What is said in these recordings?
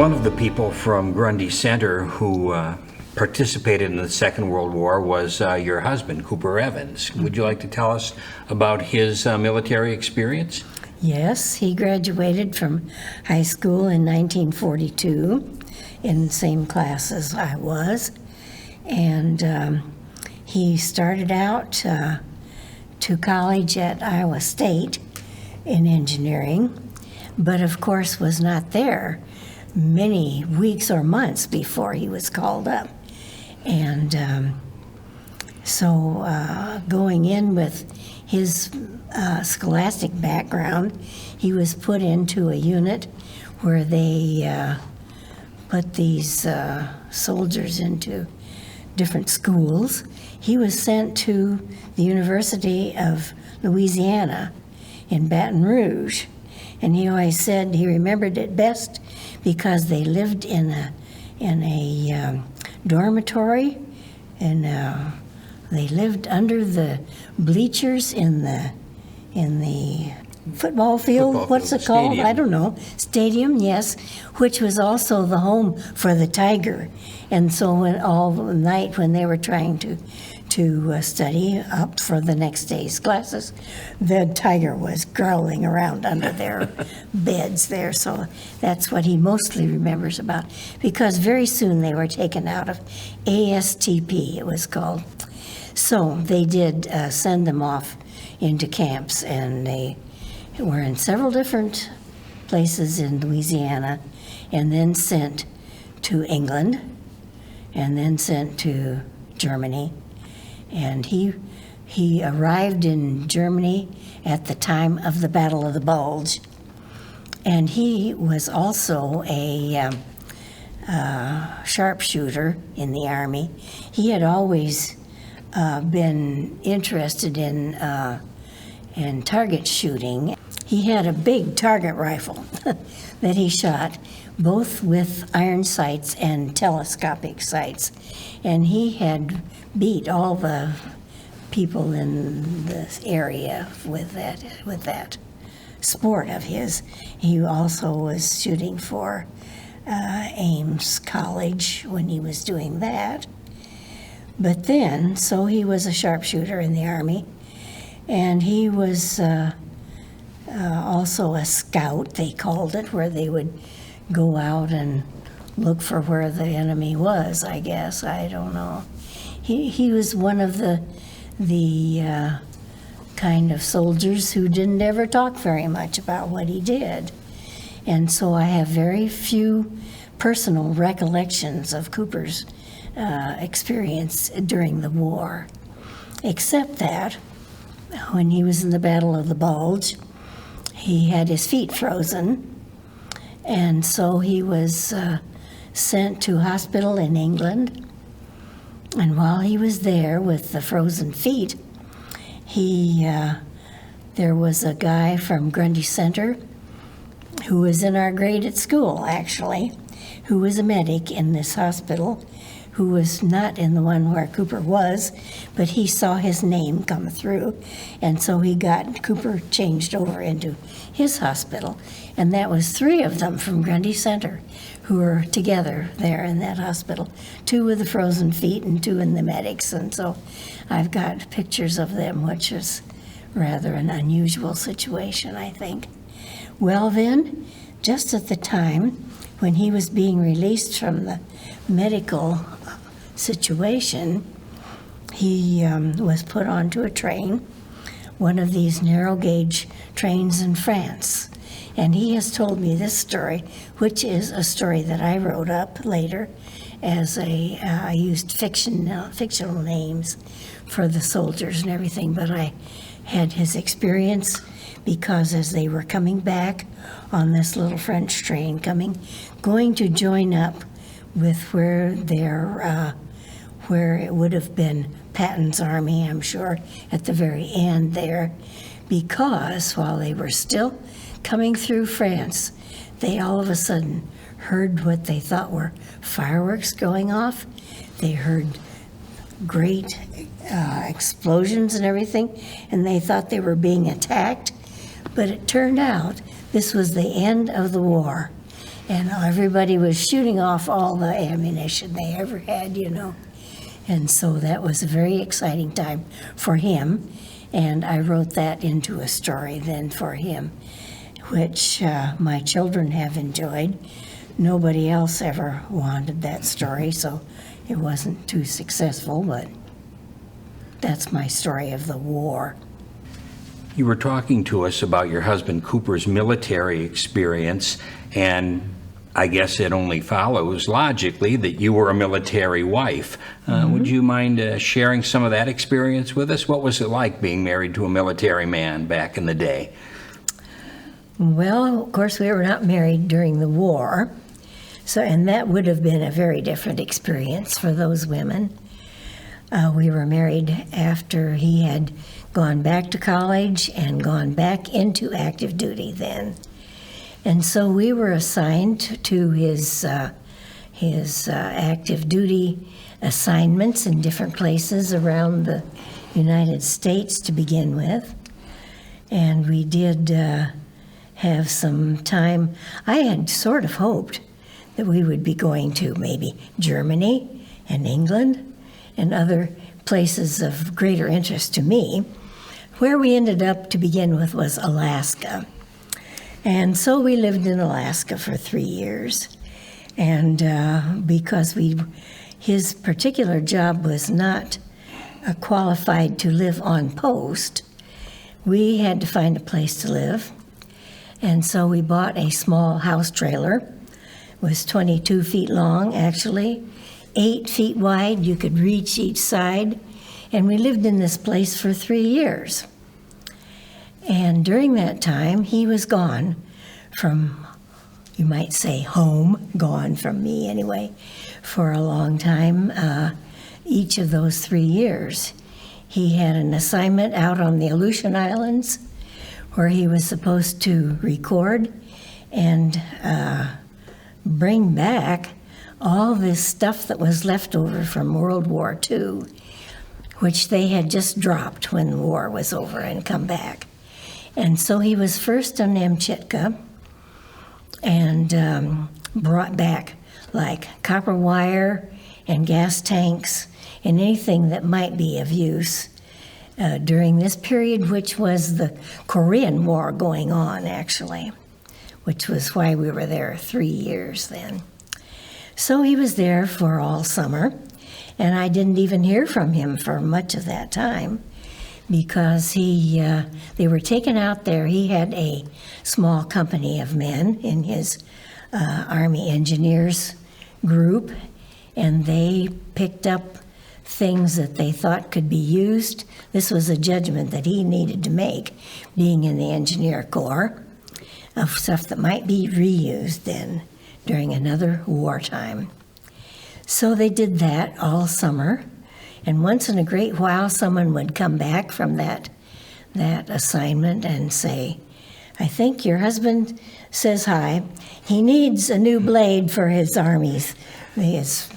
One of the people from Grundy Center who participated in the Second World War was your husband, Cooper Evans. Would you like to tell us about his military experience? Yes, he graduated from high school in 1942 in the same class as I was. And he started out to college at Iowa State in engineering, but of course was not there many weeks or months before he was called up. And so going in with his scholastic background, he was put into a unit where they put these soldiers into different schools. He was sent to the University of Louisiana in Baton Rouge. And he always said he remembered it best because they lived in a dormitory, and they lived under the bleachers in the football field. What's it called? Stadium. I don't know. Stadium, yes, which was also the home for the tiger. And so when all night when they were trying to study up for the next day's classes, the tiger was growling around under their beds there. So that's what he mostly remembers about, because very soon they were taken out of ASTP, it was called. So they did send them off into camps, and they were in several different places in Louisiana, and then sent to England, and then sent to Germany. And he arrived in Germany at the time of the Battle of the Bulge. And he was also a sharpshooter in the Army. He had always been interested in target shooting. He had a big target rifle that he shot, both with iron sights and telescopic sights. And he had beat all the people in this area with that sport of his. He also was shooting for Ames College when he was doing that. But then, so he was a sharpshooter in the Army, and he was also a scout, they called it, where they would go out and look for where the enemy was, I guess. I don't know. He was one of the kind of soldiers who didn't ever talk very much about what he did. And so I have very few personal recollections of Cooper's experience during the war, except that when he was in the Battle of the Bulge, he had his feet frozen, and so he was sent to hospital in England. And while he was there with the frozen feet, there was a guy from Grundy Center who was in our grade at school, actually, who was a medic in this hospital, who was not in the one where Cooper was, but he saw his name come through, and so he got Cooper changed over into his hospital. And that was 3 of them from Grundy Center who were together there in that hospital, 2 with the frozen feet and 2 in the medics. And so I've got pictures of them, which is rather an unusual situation, I think. Well then, just at the time when he was being released from the medical situation, he was put onto a train, one of these narrow gauge trains in France. And he has told me this story, which is a story that I wrote up later as I used fictional names for the soldiers and everything, but I had his experience because as they were coming back on this little French train going to join up with where it would have been Patton's army, I'm sure, at the very end there, because while they were still coming through France, they all of a sudden heard what they thought were fireworks going off. They heard great explosions and everything, and they thought they were being attacked. But it turned out this was the end of the war, And everybody was shooting off all the ammunition they ever had, And so that was a very exciting time for him. And I wrote that into a story then for him, which my children have enjoyed. Nobody else ever wanted that story, so it wasn't too successful, but that's my story of the war. You were talking to us about your husband Cooper's military experience, and I guess it only follows logically that you were a military wife. Would you mind sharing some of that experience with us? What was it like being married to a military man back in the day? Well, of course, we were not married during the war, and that would have been a very different experience for those women. We were married after he had gone back to college and gone back into active duty then. And so we were assigned to his active duty assignments in different places around the United States to begin with. And we did have some time. I had sort of hoped that we would be going to maybe Germany and England and other places of greater interest to me. Where we ended up to begin with was Alaska. And so we lived in Alaska for 3 years. And because his particular job was not qualified to live on post, we had to find a place to live. And so we bought a small house trailer. It was 22 feet long, actually, 8 feet wide. You could reach each side. And we lived in this place for 3 years. And during that time, he was gone from, you might say, home, gone from me anyway, for a long time, each of those 3 years. He had an assignment out on the Aleutian Islands where he was supposed to record and bring back all this stuff that was left over from World War II, which they had just dropped when the war was over and come back. And so he was first on Amchitka and brought back like copper wire and gas tanks and anything that might be of use during this period, which was the Korean War going on, actually, which was why we were there 3 years then. So he was there for all summer, and I didn't even hear from him for much of that time because they were taken out there. He had a small company of men in his Army engineers group, and they picked up things that they thought could be used. This was a judgment that he needed to make, being in the engineer corps, of stuff that might be reused then during another wartime. So they did that all summer, and once in a great while someone would come back from that assignment and say, "I think your husband says hi. He needs a new blade for his armies, his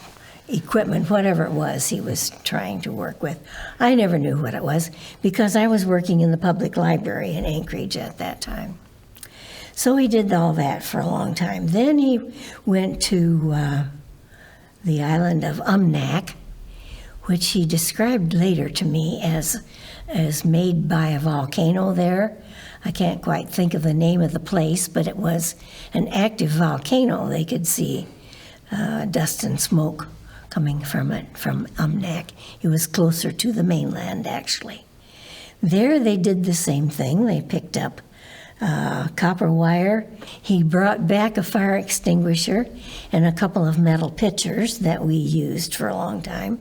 equipment," whatever it was he was trying to work with. I never knew what it was because I was working in the public library in Anchorage at that time. So he did all that for a long time. Then he went to the island of Umnak, which he described later to me as made by a volcano there. I can't quite think of the name of the place, but it was an active volcano. They could see dust and smoke coming from it, from Umnak. It was closer to the mainland, actually. There they did the same thing. They picked up copper wire. He brought back a fire extinguisher and a couple of metal pitchers that we used for a long time.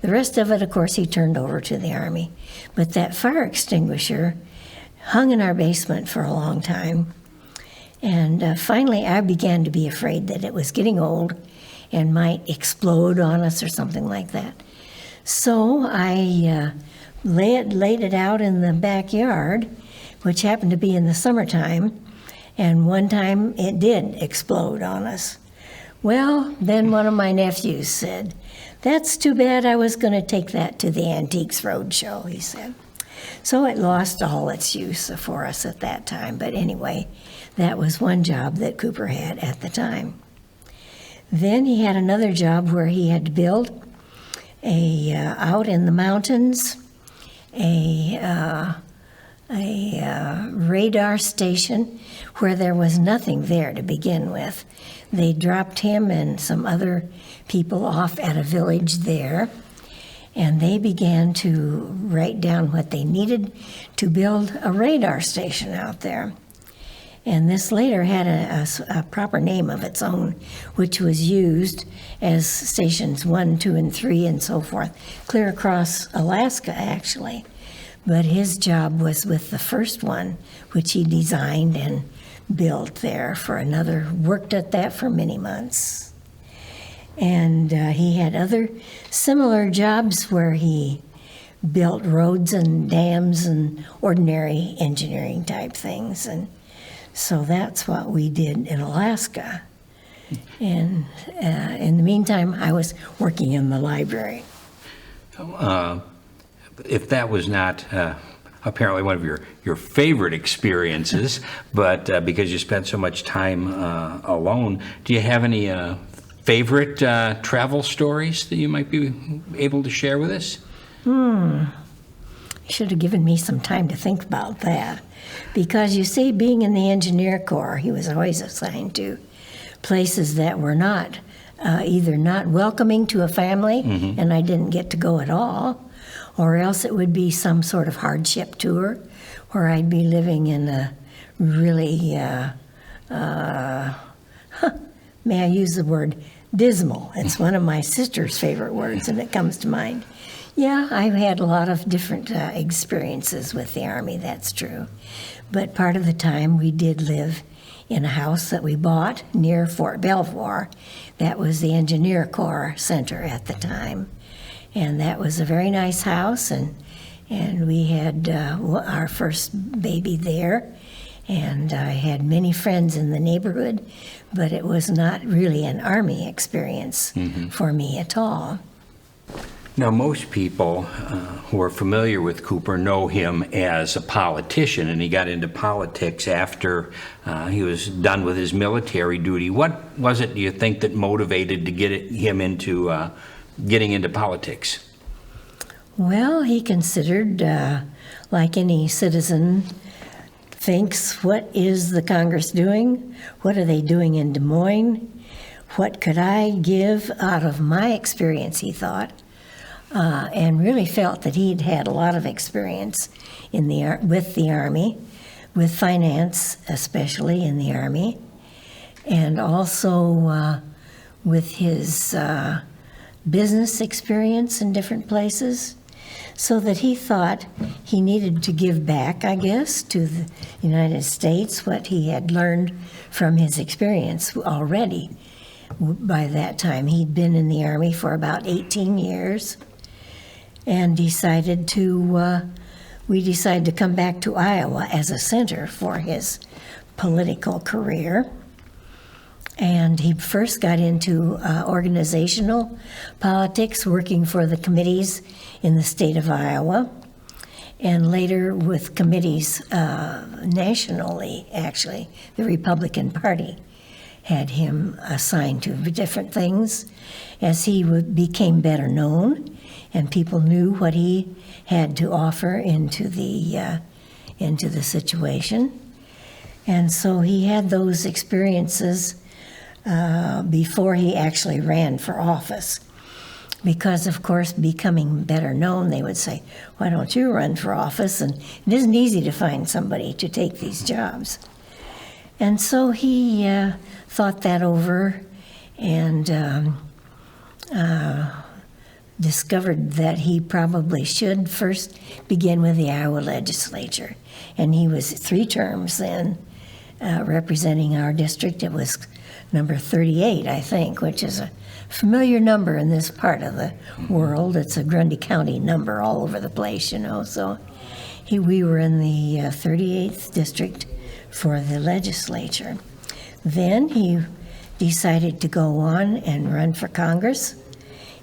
The rest of it, of course, he turned over to the Army. But that fire extinguisher hung in our basement for a long time. And finally, I began to be afraid that it was getting old and might explode on us or something like that. So I laid it out in the backyard, which happened to be in the summertime, and one time it did explode on us. Well, then one of my nephews said, "That's too bad, I was going to take that to the Antiques Roadshow," he said. So it lost all its use for us at that time, but anyway, That was one job that Cooper had at the time. Then he had another job where he had to build out in the mountains a radar station where there was nothing there to begin with. They dropped him and some other people off at a village there, and they began to write down what they needed to build a radar station out there. And this later had a proper name of its own, which was used as stations 1, 2, and 3, and so forth, clear across Alaska, actually. But his job was with the first one, which he designed and built there worked at that for many months. And he had other similar jobs where he built roads and dams and ordinary engineering type things. And so that's what we did in Alaska. And in the meantime, I was working in the library. If that was not apparently one of your favorite experiences, but because you spent so much time alone, do you have any favorite travel stories that you might be able to share with us? You should have given me some time to think about that. Because you see, being in the engineer corps, he was always assigned to places that were not either not welcoming to a family, and I didn't get to go at all, or else it would be some sort of hardship tour where I'd be living in a really, may I use the word dismal? It's one of my sister's favorite words, and it comes to mind. Yeah, I've had a lot of different experiences with the Army, that's true. But part of the time we did live in a house that we bought near Fort Belvoir. That was the Engineer Corps Center at the time. And that was a very nice house, and we had our first baby there. And I had many friends in the neighborhood, but it was not really an Army experience for me at all. Now, most people who are familiar with Cooper know him as a politician, and he got into politics after he was done with his military duty. What was it, do you think, that motivated to get him into getting into politics? Well, he considered, like any citizen thinks, what is the Congress doing? What are they doing in Des Moines? What could I give out of my experience, he thought. And really felt that he'd had a lot of experience with the Army, with finance, especially in the Army, and also with his business experience in different places, so that he thought he needed to give back, I guess, to the United States what he had learned from his experience already. By that time, he'd been in the Army for about 18 years. And we decided to come back to Iowa as a center for his political career. And he first got into organizational politics, working for the committees in the state of Iowa, and later with committees nationally, actually. The Republican Party had him assigned to different things as he became better known. And people knew what he had to offer into the situation. And so he had those experiences before he actually ran for office. Because, of course, becoming better known, they would say, why don't you run for office? And it isn't easy to find somebody to take these jobs. And so he thought that over and discovered that he probably should first begin with the Iowa legislature. And he was 3 terms then representing our district. It was number 38, I think, which is a familiar number in this part of the world. It's a Grundy County number all over the place, you know. So we were in the 38th district for the legislature. Then he decided to go on and run for Congress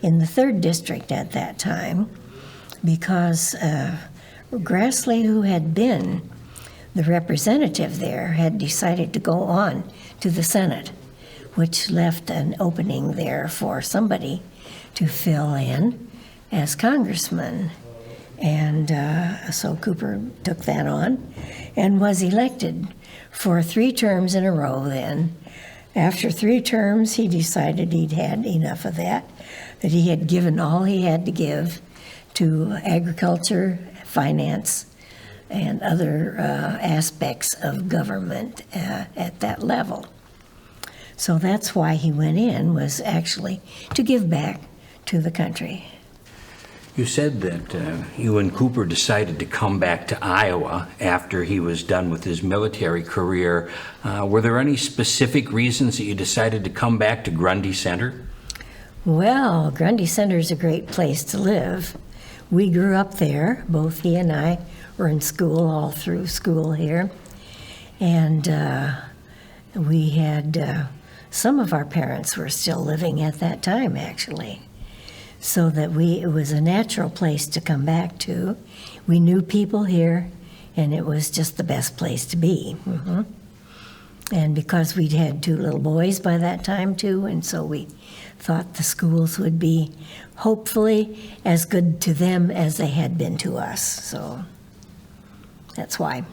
in the 3rd district at that time, because Grassley, who had been the representative there had decided to go on to the Senate, which left an opening there for somebody to fill in as congressman. And so Cooper took that on and was elected for 3 terms in a row then. After 3 terms, he decided he'd had enough of that he had given all he had to give to agriculture, finance, and other aspects of government at that level. So that's why he went in, was actually to give back to the country. You said that you and Cooper decided to come back to Iowa after he was done with his military career. Were there any specific reasons that you decided to come back to Grundy Center? Well, Grundy Center is a great place to live. We grew up there. Both he and I were in school, all through school here. And we had, some of our parents were still living at that time, actually. So that it was a natural place to come back to. We knew people here, and it was just the best place to be. Mm-hmm. And because we'd had 2 little boys by that time, too, and so we thought the schools would be hopefully as good to them as they had been to us. So that's why.